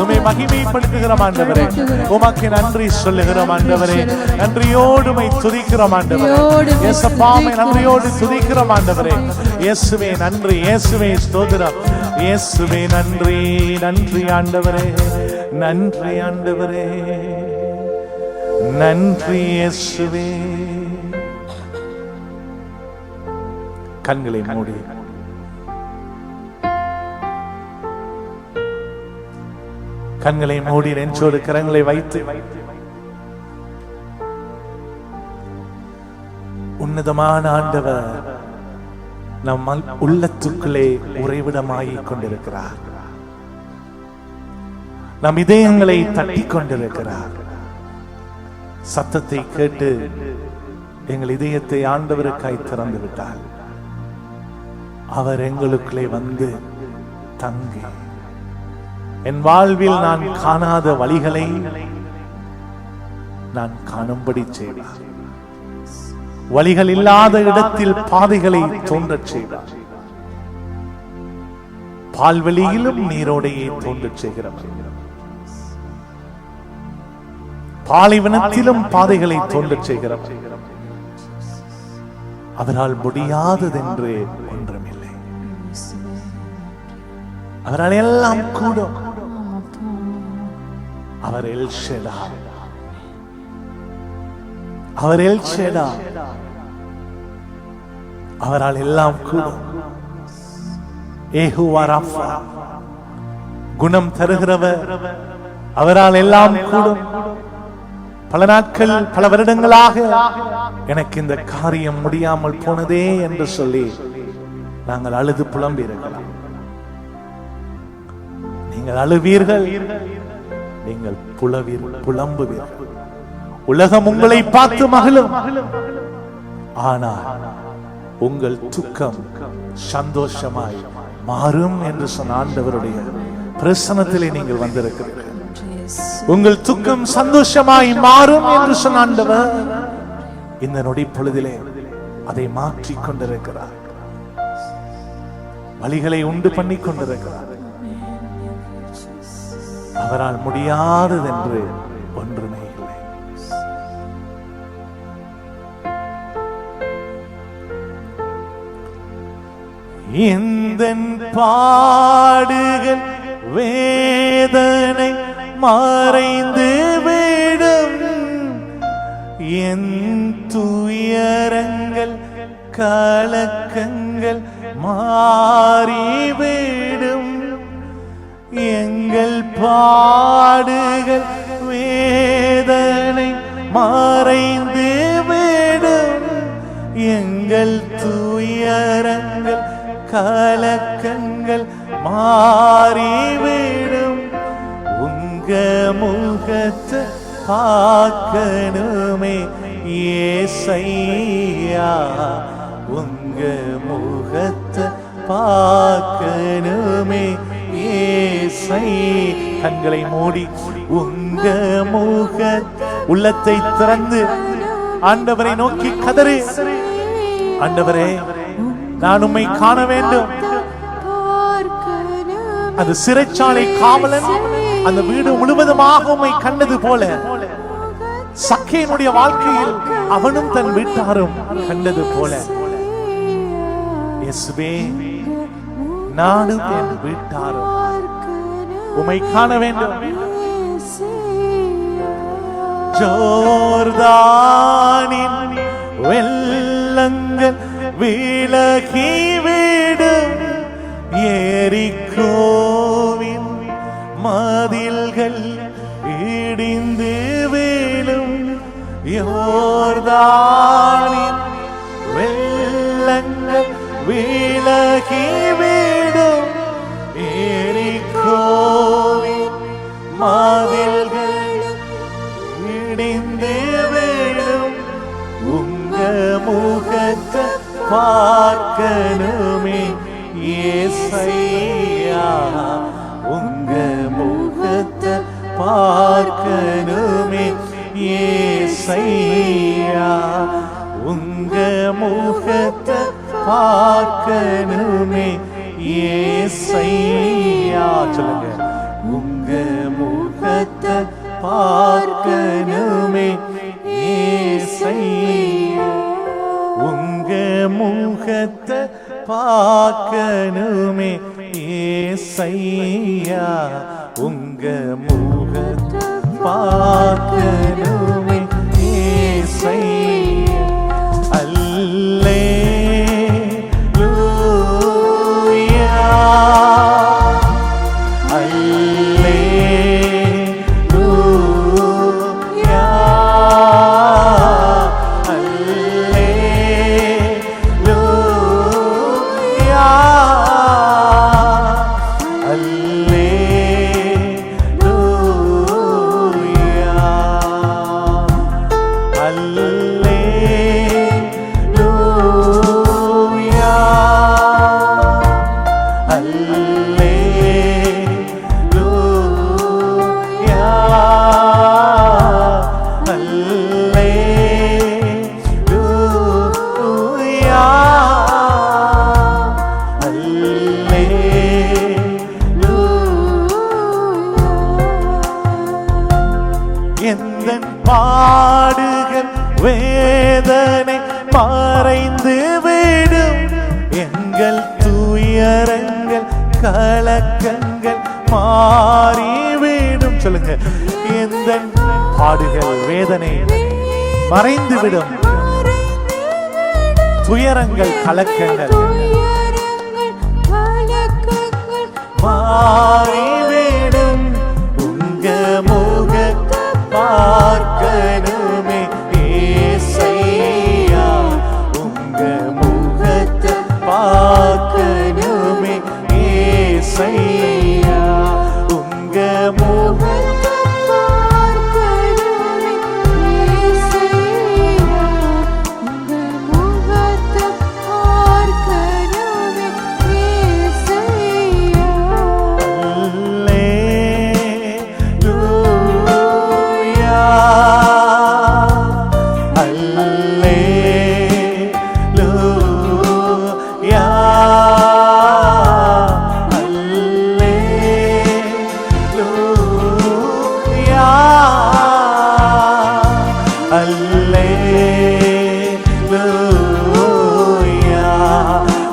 உம்மை மகிமைப்படுத்துகிறோம் ஆண்டவரே. உமக்கு நன்றி சொல்லுகிறோம் ஆண்டவரே. நன்றியோடு உம்மை துதிக்கிறோம் ஆண்டவரே. இயேசப்பா உம்மை நன்றியோடு துதிக்கிறோம் ஆண்டவரே. இயேசுவே நன்றி. இயேசுவே ஸ்தோத்திரம். இயேசுவே நன்றி. நன்றி ஆண்டவரே. நன்றி ஆண்டவரே. நன்றி இயேசுவே. கண்களை மூடி கண்களை மூடி நெஞ்சோடு கரங்களை வைத்து உன்னதமான ஆண்டவர் நம் உள்ளத்துக்குள்ளே உறைவிடமாகிக் கொண்டிருக்கிறார். நம் இதயங்களை தட்டிக் கொண்டிருக்கிறார். சத்தத்தை கேட்டு எங்கள் இதயத்தை ஆண்டவருக்காய் திறந்து விட்டார். அவர் எங்களுக்குள்ளே வந்து தங்கி என் வாழ்வில் நான் காணாத வழிகளை நான் காணும்படி செய்வார். வழிகள் இல்லாத இடத்தில் பாதைகளை தோன்றச் செய்வார். பால்வெளியிலும் நீரோடையை தோன்றச் செய்கிறவர். பாலைவனத்திலும் பாதைகளை தோன்றச் செய்கிறவர். அவரால் முடியாததென்று ஒன்றுமில்லை. அவரால் எல்லாம் கூடும். அவர் எல் ஷெடாய். அவர் எல் ஷெடாய். அவரால் எல்லாம் கூடும். யெகோவா ராஃபா, குணம் தருகிறவர். அவரால் எல்லாம் கூடும். பல நாட்கள் பல வருடங்களாக எனக்கு இந்த காரியம் முடியாமல் போனதே என்று சொல்லி நாங்கள் அழுது புலம்பி இருக்கலாம். நீங்கள் அழுவீர்கள், நீங்கள் புலம்புவீர்கள். உலகம் உங்களை பார்த்து மகிழும். ஆனால் உங்கள் துக்கம் சந்தோஷமாய் மாறும் என்று சொன்ன ஆண்டவருடைய பிரசன்னத்திலே நீங்கள் வந்திருக்கிறீர்கள். உங்கள் துக்கம் சந்தோஷமாய் மாறும் என்று சொன்ன ஆண்டவர் இந்த நொடி பொழுதிலே அதை மாற்றிக் கொண்டிருக்கிறார். வழிகளை உண்டு பண்ணி கொண்டிருக்கிறார். அவரால் முடியாததென்று ஒன்றுமே இல்லை. எந்தன் பாடுகள் வேதனை மறைந்து விடும். என் துயரங்கள் கலக்கங்கள் மாறிவிடும். எங்கள் பாடுகள் வேதனை மறைந்து விடும். எங்கள் துயரங்கள் கலக்கங்கள் மாறிவிடும். உங்க முகத்தை பார்க்கணுமே ஏசையா. உங்க முகத்தை பார்க்கணுமே ஏசை. கண்களை மூடி உங்க முக உள்ளத்தை திறந்து ஆண்டவரை நோக்கி கதறு. ஆண்டவரே, நான் உம்மை காண வேண்டும். அது சிறைச்சாலை காவலன் அந்த வீடு முழுவதுமாக உம்மை கண்டது போல சக்கேனுடைய வாழ்க்கையில் அவனும் தன் வீட்டாரும் கண்டது போல இயேசுவே, நானும் என் வீட்டாரும் உம்மை காண வேண்டும். ஜோர்தானின் வெள்ளங்கள் விலகிவிடும். எரிகோவின் மதில்கள் இடிந்து விழும். யோர்தானின் வெள்ளங்கள் விடிந்து விடும் உங்க முகத்தை பார்க்கணுமே ஏசையா, உங்க முகத்தை பார்க்கணுமே ஏசையா, உங்க முகத்தை பார்க்கணுமே ஏசையா. சொல்லுங்க, உங்க முகத்தை பார்க்கணுமே ஏசையா, உங்க முகத்தை பார்க்கணுமே ஏசையா, உங்க முகத்தை பார்க்கணுமே ஏசையா. அல்லேலூயா, அல்லேலூயா, அல்லேலூயா, எந்தன் பாடுகள் வேதனை மறைந்து விடும், எங்கள் துயரங்கள் கலக்கங்கள் மாறிவிடும். சொல்லுங்க, எந்தன் பாடுகள் வேதனை மறைந்து விடும், துயரங்கள் கலக்கங்கள் மாறிவிடும், உங்க முகத்தை பார்க்கணுமே ஏசையா, உங்க முகத்தை பார்க்கணுமே ஏசையா, உங்க முகத்தை பார்க்கணுமே ஏசையா, உங்க முகத்தை பார்க்கணுமே ஏசையா.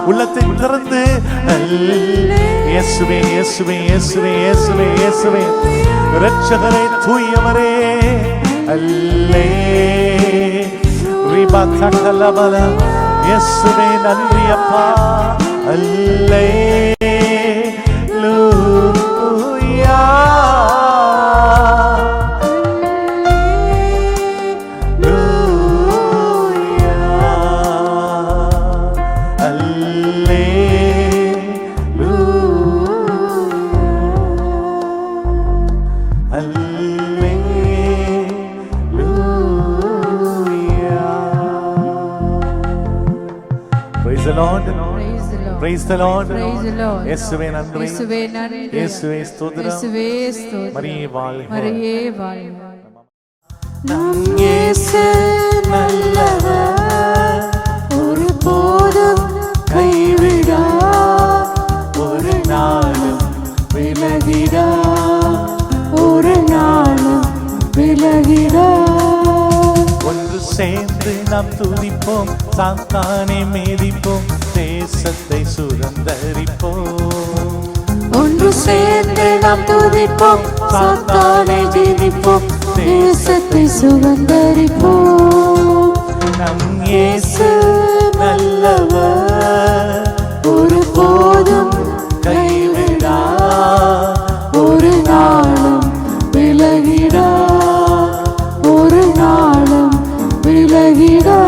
உள்ளத்தை திறந்து இயேசுவே இயேசுவே இயேசுவே இயேசுவே இயேசுவே இரட்சகரே தூயவரே அல்லே ரிபா கண்டலபல இயேசுவே நன்றி அப்பா அல்லே லூயா Praise the Lord. Praise the Lord. இயேசுவே நன்றி. இயேசுவே நன்றி. இயேசுவே ஸ்தோத்திரம். இயேசுவே ஸ்தோத்திரம். மரியே வாழ்க. மரியே வாழ்க. நம் இயேசு நல்லவர், ஒருபோதும் கைவிடா, ஒரு நாளும் விலகிடா, ஒரு நாளும் விலகிடா. ஒன்று சேர்ந்து நாம் துதிப்போம், சாத்தானை மீதிப்போம், தேசத்தை சுதந்தரிப்போம். ஒன்று சேர்ந்து நாம் துதிப்போம், சாத்தானை ஜெயிப்போம், தேசத்தை சுதந்தரிப்போம். நம் இயேசு நல்லவர், ஒருபோதும் கைவிடா, ஒரு நாளும் விலகிடா, ஒரு நாளும் விலகிடா.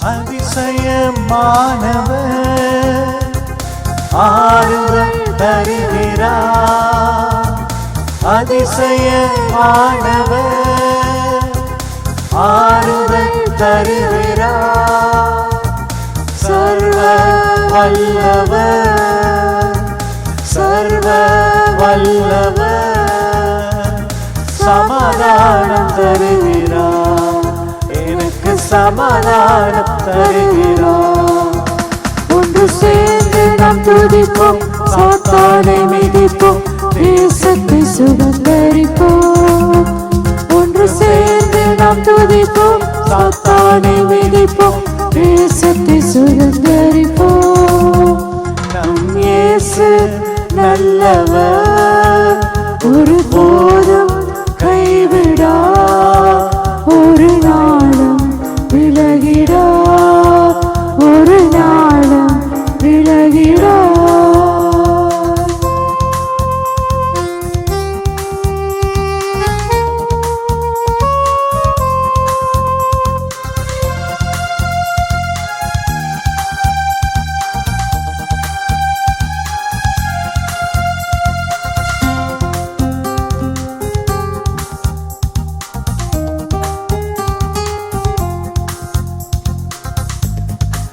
அதிசயமானவர் ஆறுதல் தருகிறார். அதிசயமானவர் ஆறுதல் தருகிறார். சர்வ வல்லவர் சர்வ வல்லவர் சமாதானம் தருகிறார். எனக்கு சமாதானம் தருகிறார். ஒன்று சேர்ந்து நாம் துதிப்போம், சாத்தானை மிதிப்போம், தேசத்தை சுதந்தரிப்போம். ஒன்று சேர்ந்து நாம் துதிப்போம், சாத்தானை மிதிப்போம், தேசத்தை சுதந்தரிப்போம். நம் இயேசு நல்லவர், ஒருபோதும் கைவிடா, ஒரு நாளும் விலகிடா, ஒரு நாளும் விலகிடா.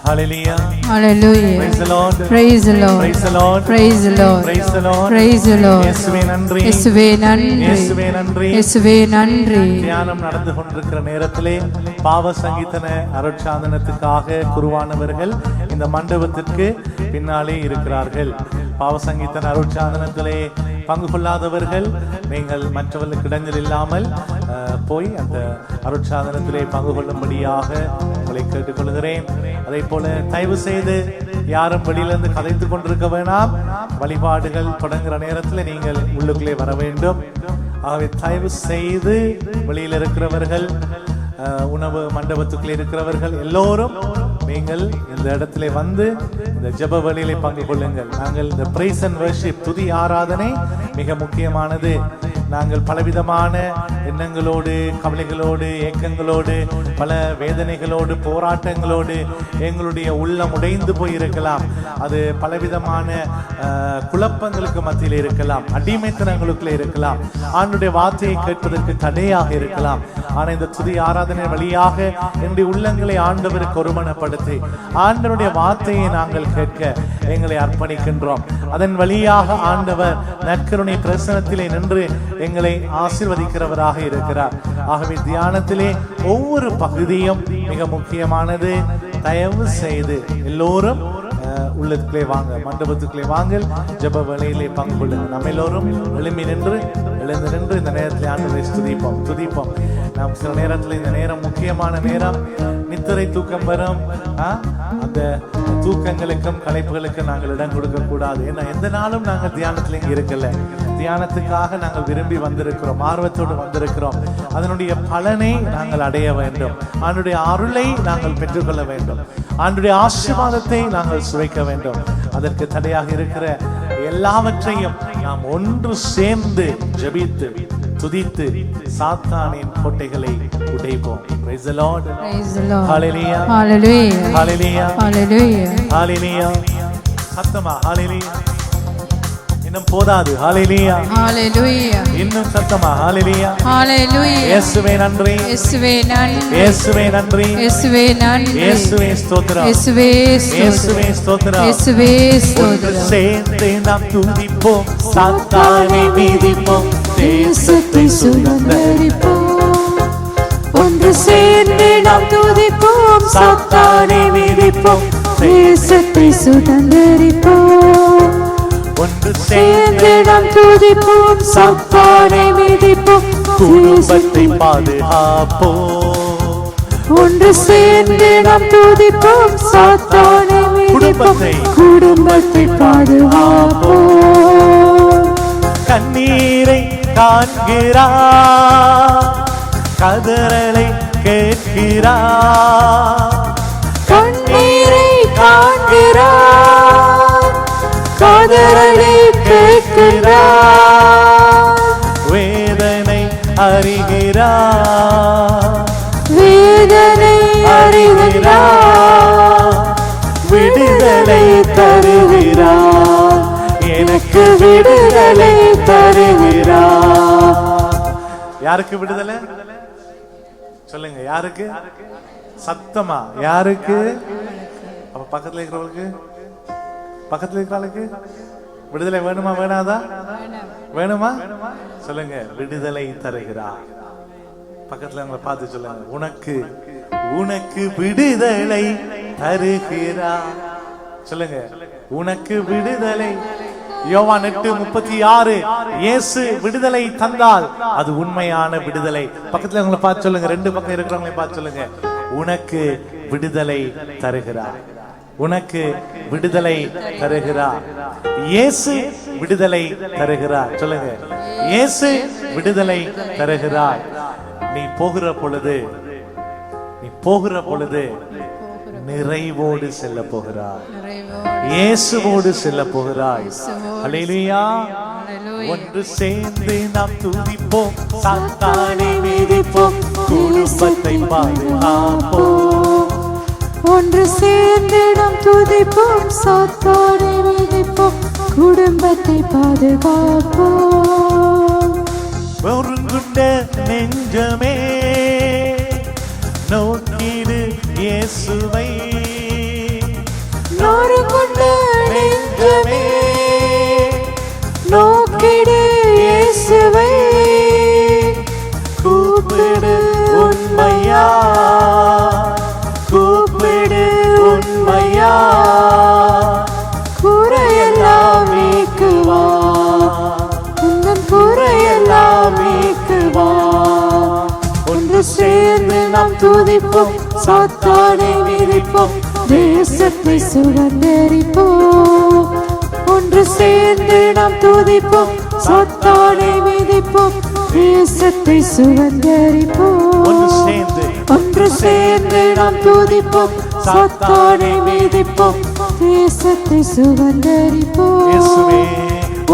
Hallelujah. Hallelujah. Praise the Lord. Praise the Lord. Praise the Lord. Praise the Lord. Praise the Lord. Praise the Lord. இயேசுவே நன்றி. இயேசுவே நன்றி. இயேசுவே நன்றி. இயேசுவே நன்றி. தியானம் நடந்து கொண்டிருக்கிற நேரத்திலே பாவ சங்கீதன அருட்சாதனத்துக்காக குருவானவர்கள் இந்த மண்டபத்திற்கு பின்னாலே இருக்கிறார்கள். பாவ சங்கீதன அருட்சாதனத்திலே பங்கு கொள்ளாதவர்கள் நீங்கள் மற்றவர்களுக்கு இடைஞ்சல் இல்லாமல் போய் அந்த அருட்சாதனத்திலே பங்கு கொள்ளும்படியாக உங்களை கேட்டுக்கொள்கிறேன். அதே போல தயவு செய்து யாரும் வெளியிலிருந்து கதைத்து கொண்டிருக்க வேண்டாம். வழிபாடுகள் தொடங்குகிற நேரத்தில் நீங்கள் உள்ளுக்குள்ளே வர வேண்டும். ஆகவே தயவு செய்து வெளியில் இருக்கிறவர்கள், உணவு மண்டபத்துக்குள்ளே இருக்கிறவர்கள் எல்லோரும் நீங்கள் இந்த இடத்துல வந்து இந்த ஜெப வழியிலே பங்கு கொள்ளுங்கள். நாங்கள் இந்த பிரைஸ் அண்ட் வர்ஷிப் துதி ஆராதனை மிக முக்கியமானது. நாங்கள் பலவிதமான எண்ணங்களோடு, கவலைகளோடு, ஏக்கங்களோடு, பல வேதனைகளோடு, போராட்டங்களோடு எங்களுடைய உள்ளம் உடைந்து போய் இருக்கலாம். அது பலவிதமான குழப்பங்களுக்கு மத்தியில் இருக்கலாம், அடிமைத்தனங்களுக்குள்ளே இருக்கலாம், ஆண்டுடைய வார்த்தையை கேட்பதற்கு தடையாக இருக்கலாம். ஆனால் இந்த துதி ஆராதனை வழியாக என்னுடைய உள்ளங்களை ஆண்டவருக்கு ஒருமனப்படுத்தி ஆண்டவருடைய வார்த்தையை நாங்கள் கேட்க எங்களை அர்ப்பணிக்கின்றோம். அதன் வழியாக ஆண்டவர் நற்கருணை பிரசனத்திலே நின்று எங்களை ஆசீர்வதிக்கிறவராக இருக்கிறார். ஆகவே தியானத்திலே ஒவ்வொரு பகுதியும் மிக முக்கியமானது. தயவு செய்து எல்லோரும் உள்ளத்துக்குள்ளே வாங்க, மண்டபத்துக்குள்ளே வாங்க, ஜெப வேளையிலே பங்கு கொள்ளுங்க. நம்ம எல்லோரும் எழுந்து நின்று இந்த நேரத்தில் ஆண்டவரை துதிப்போம். நாம் சில நேரத்தில் இந்த நேரம் முக்கியமான நேரம், நித்திரை தூக்கம் வரும். அந்த தூக்கங்களுக்கும் களைப்புகளுக்கும் நாங்கள் இடம் கொடுக்க கூடாது. ஏன்னா எந்த நாளும் நாங்கள் தியானத்துல இங்க இருக்கல. தியானத்துக்காக நாங்கள் விரும்பி வந்திருக்கிறோம், ஆர்வத்தோடு வந்திருக்கிறோம். அதனுடைய பலனை நாங்கள் அடைய வேண்டும், ஆண்டுடைய அருளை நாங்கள் பெற்றுக்கொள்ள வேண்டும், ஆண்டுடைய ஆசீர்வாதத்தை நாங்கள் சுவைக்க வேண்டும். அதற்கு தடையாக இருக்கிற எல்லாவற்றையும் நாம் ஒன்று சேர்ந்து ஜெபித்து துதித்து சாத்தானின் கோட்டைகளை உடைப்போம். Praise the Lord. Praise the Lord. Hallelujah. Hallelujah. Hallelujah. Hallelujah. Hallelujah. சத்தமா hallelujah. இன்னும் போதாது. Hallelujah. Hallelujah. இன்னும் சத்தமா hallelujah. Hallelujah. இயேசுவே நன்றி. இயேசுவே நன்றி. இயேசுவே நன்றி. இயேசுவே நன்றி. இயேசுவே ஸ்தோத்திரம். இயேசுவே இயேசுவே ஸ்தோத்திரம். இயேசுவே ஸ்தோத்திரம். சேர்ந்து நாம் துதிப்போம், சாத்தானை மிதிப்போம், தேசத்தை சுதந்தரிப்போம். ஒன்று சேர்ந்து நாம் துதிப்போம், சாத்தானை மிதிப்போம், தேசத்தை சுதந்தரிப்போம். ஒன்று சேர்ந்து நாம் துதிப்போம், சாத்தானை மிதிப்போம், குடும்பத்தை பாதுகாப்போம். ஒன்று சேர்ந்து நாம் துதிப்போம், சாத்தானை மிதிப்போம், குடும்பத்தை பாதுகாப்போம். கண்ணீரை காண்கிறார், கதறலை கேட்கிறார். கண்ணீரை காண்கிறார், கதறலை கேட்கிறார். வேதனை அறிகிறார், வேதனை அறிகிறார். விடுதலை தருகிறார். யாருக்கு விடுதலை சொல்லுங்க? யாருக்கு? சத்தமா யாருக்கு? அப்ப பக்கத்துல இருக்கிறவங்களுக்கு, பக்கத்துல இருக்கிறவங்களுக்கு விடுதலை வேணுமா வேணாதா? வேணுமா? சொல்லுங்க. விடுதலை தருகிறார். பக்கத்துல உங்களை பார்த்து சொல்லுங்க, உனக்கு உனக்கு விடுதலை தருகிறார். சொல்லுங்க, உனக்கு விடுதலை. யோவான் 8:36 இயேசு விடுதலை தந்தால் அது உண்மையான விடுதலை. பக்கத்துல உங்களை பார்த்து சொல்லுங்க, ரெண்டு பக்கம் இருக்கிறவங்களை பார்த்து சொல்லுங்க, உனக்கு விடுதலை தருகிறார். உனக்கு விடுதலை தருகிறார். இயேசு விடுதலை தருகிறார். சொல்லுங்க, இயேசு விடுதலை தருகிறார். நீ போகிற பொழுது நிறைவோடு செல்ல போகிறாய். இயேசுவோடு செல்ல போகிறாய். அல்லேலூயா. ஒன்று சேர்ந்து நாம் துதிப்போம், சாத்தானை மிதிப்போம், குடும்பத்தை பாதுகாப்போம். ஒன்று சேர்ந்து நாம் துதிப்போம், சாத்தானை மிதிப்போம், குடும்பத்தை பாதுகாப்போம். ஒருங்குண்ட நெஞ்சமே நோக்கிடு இயேசுவை. ஒருங்குண்ட நெஞ்சமே நோக்கிடு இயேசுவை. கூப்பிடு உண்மையா, கூப்பிடு உண்மையா, குறையெல்லாம் நீக்குவா, உந்தன் குறையெல்லாம் நீக்குவா. ஒன்று சேர்ந்து நாம் துதிப்போம், சாத்தானை மிதிப்போம், தேசத்தை சுதந்தரிப்போம். ஒன்று சேர்ந்து நாம் துதிப்போம், சாத்தானை மிதிப்போம், தேசத்தை சுதந்தரிப்போம். ஒன்று சேர்ந்து நாம் துதிப்போம், சாத்தானை மிதிப்போம், தேசத்தை சுதந்தரிப்போம்.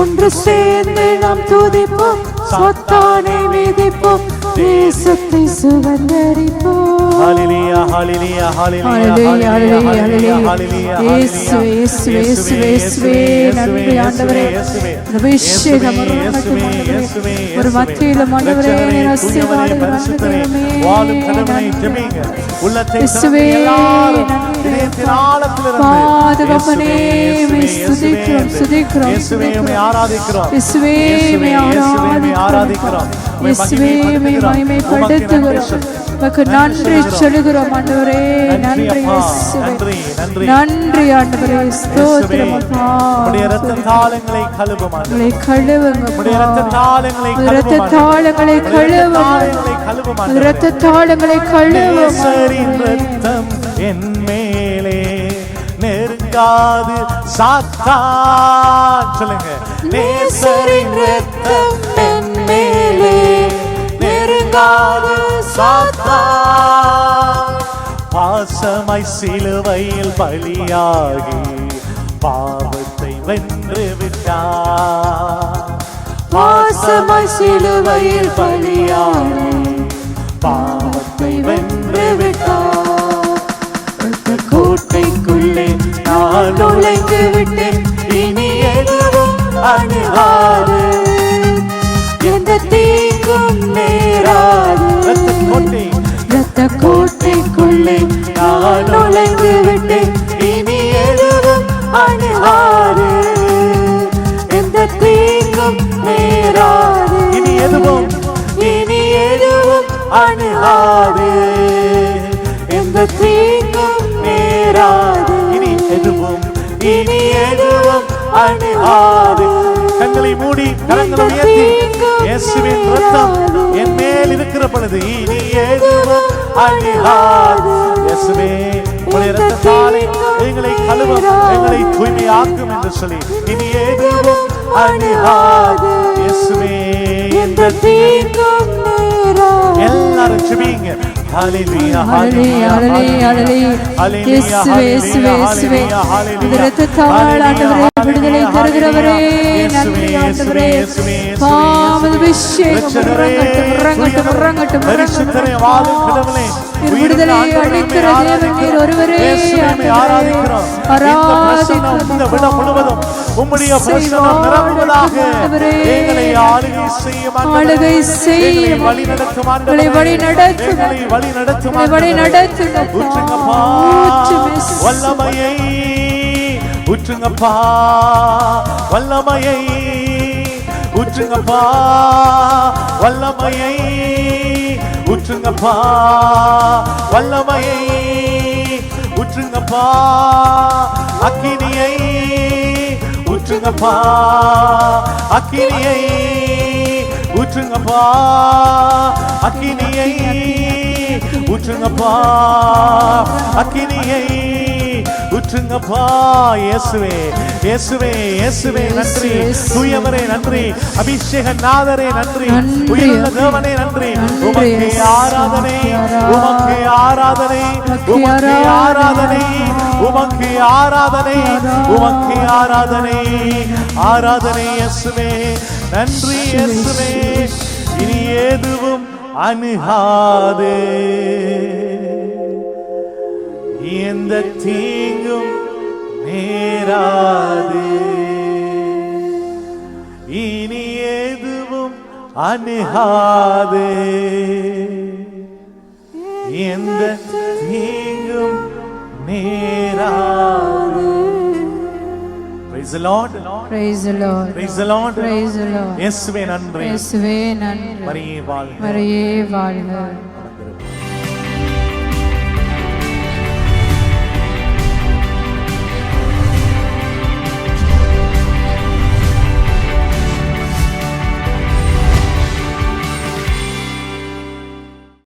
ஒன்று சேர்ந்து நாம் துதிப்போம், சாத்தானை மிதிப்போம், தேசத்தை சுதந்தரிப்போம். ஹல்லேலூயா, ஹல்லேலூயா, ஹல்லேலூயா, ஹல்லேலூயா, ஹல்லேலூயா. இயேசுவே, இயேசுவே, இயேசுவே, இயேசுவே, நன்றி ஆண்டவரே. அபிஷேகம் ஒரு மத்தியிலும் ஆண்டவரே ஆசீர்வாதம் ஆண்டவரே. வாழும் கடவுளை ஜெபிங்க. உள்ளத்தை இயேசுவே, இதயத்தின் ஆழத்திலிருந்து பாதுகாப்பனே, ஸ்துதிக்கிறோம், ஸ்துதிக்கிறோம், இயேசுவே உம்மை ஆராதிக்கிறோம். இயேசுவே உம்மை ஆராதிக்கிறோம். இயேசுவே உம்மை மகிமைப்படுத்துகிறோம். உமக்கு நன்றி சொல்லுகிறோம் ஆண்டவரே. நன்றி இயேசுவே, நன்றி ஆண்டவரே. ஸ்தோத்திரம் அப்பா. உம்முடைய இரத்த தாளங்களை கழுவும் ஆண்டவரே. கழுவுங்க. உம்முடைய இரத்த தாளங்களை கழுவும். இரத்த தாளங்களை கழுவும். இரத்த தாளங்களை கழுவும். இயேசுவின் இரத்தம் என் மேலே நெருங்காது சாத்தான். சொல்லுங்க, இயேசுவின் இரத்தம் என் மேலே நெருங்காது சாத்தான். பாசமாய் சிலுவையில் பலியாகி பாவத்தை வென்று விட்டார். பாசமாய் சிலுவையில் பலியாகி பாவத்தை வென்று விட்டார். கோட்டைக்குள்ளே நான் நுழைந்து விட்டேன், இனி எதுவும் அணுகாது, எந்த தீங்கும் நேராது. இரத்த கோட்டைக்குள்ளே நான் நுழைந்து விட்டேன், இனி எதுவும் அணுகாது, எந்த தீங்கும் நேராது. இனி எதுவும் அணுகாது, எந்த தீங்கும் நேராது. இனி எதுவும் அணுகாது. கண்களை மூடி கரங்களை உயர்த்தி, இயேசுவின் இரத்தம் என் மேல் இருக்கிற பொழுது இனி எதுவும் அணுகாது. இயேசுவே, உம்முடைய இரத்தத்தாலே எங்களை கழுவும், எங்களை தூய்மையாக்கும் என்று சொல்லி இனி எதுவும் அணுகாது. இயேசுவே, எந்த தீங்கும் நேராது. எல்லாரும் ஜெபிங்க. ஹல்லேலூயா, ஹல்லேலூயா, ஹல்லேலூயா, இயேசுவே, இயேசுவே, இயேசுவே. இந்த இரத்தத்தால் ஆண்டவரே விடுதலை தருகிறவரே, நன்றி ஆண்டவரே. பாவம் அபிஷேகம் இறங்கட்டும், இறங்கட்டும், இறங்கட்டும், இறங்கட்டும். விடுதலை அளிக்கிற தேவன் நீர் ஒருவரே இயேசுவை ஆராதிக்கிறோம். இந்த பிரசன்னம் இந்த விடம் முழுவதும் உம்முடைய பிரசன்னம் நிரம்புவதாக. எங்களை ஆளுகை செய்யும் ஆண்டவரே. எங்களை வழிநடத்தும் ஆண்டவரே. எங்களை வழிநடத்தும் ஆண்டவரே. ஊற்றுங்கப்பா வல்லமையை, ஊற்றுங்கப்பா வல்லமையை, ஊற்றுங்கப்பா வல்லமையை, ஊற்றுங்கப்பா வல்லமையை, ஊற்றுங்கப்பா அக்கினியை, ஊற்றுங்கப்பா அக்கினியை, ஊற்றுங்கப்பா அக்கினியை, ஊற்றுங்கப்பா அக்கினியை, ஊற்றுங்கப்பா. இயேசுவே இயேசுவே இயேசுவே நன்றி. தூயவரே நன்றி. அபிஷேக நாதரே நன்றி. உயிருள்ள தேவனே நன்றி. உமக்கு ஆராதனை, உமக்கு ஆராதனை, உமக்கு ஆராதனை, உமக்கு ஆராதனை, உமக்கு ஆராதனை. ஆராதனை இயேசுவே. நன்றி இயேசுவே. இனி எதுவும் அணுகாதே, எந்த தீங்கும் நேராதே, இனி எதுவும் அணுகாதே, எந்த தீங்கும் நேராதே. Praise the Lord. Praise the Lord. Praise the Lord. Praise the Lord. இயேசுவே நன்றி. இயேசுவே நன்றி. மரியே வாழ்க. மரியே வாழ்க.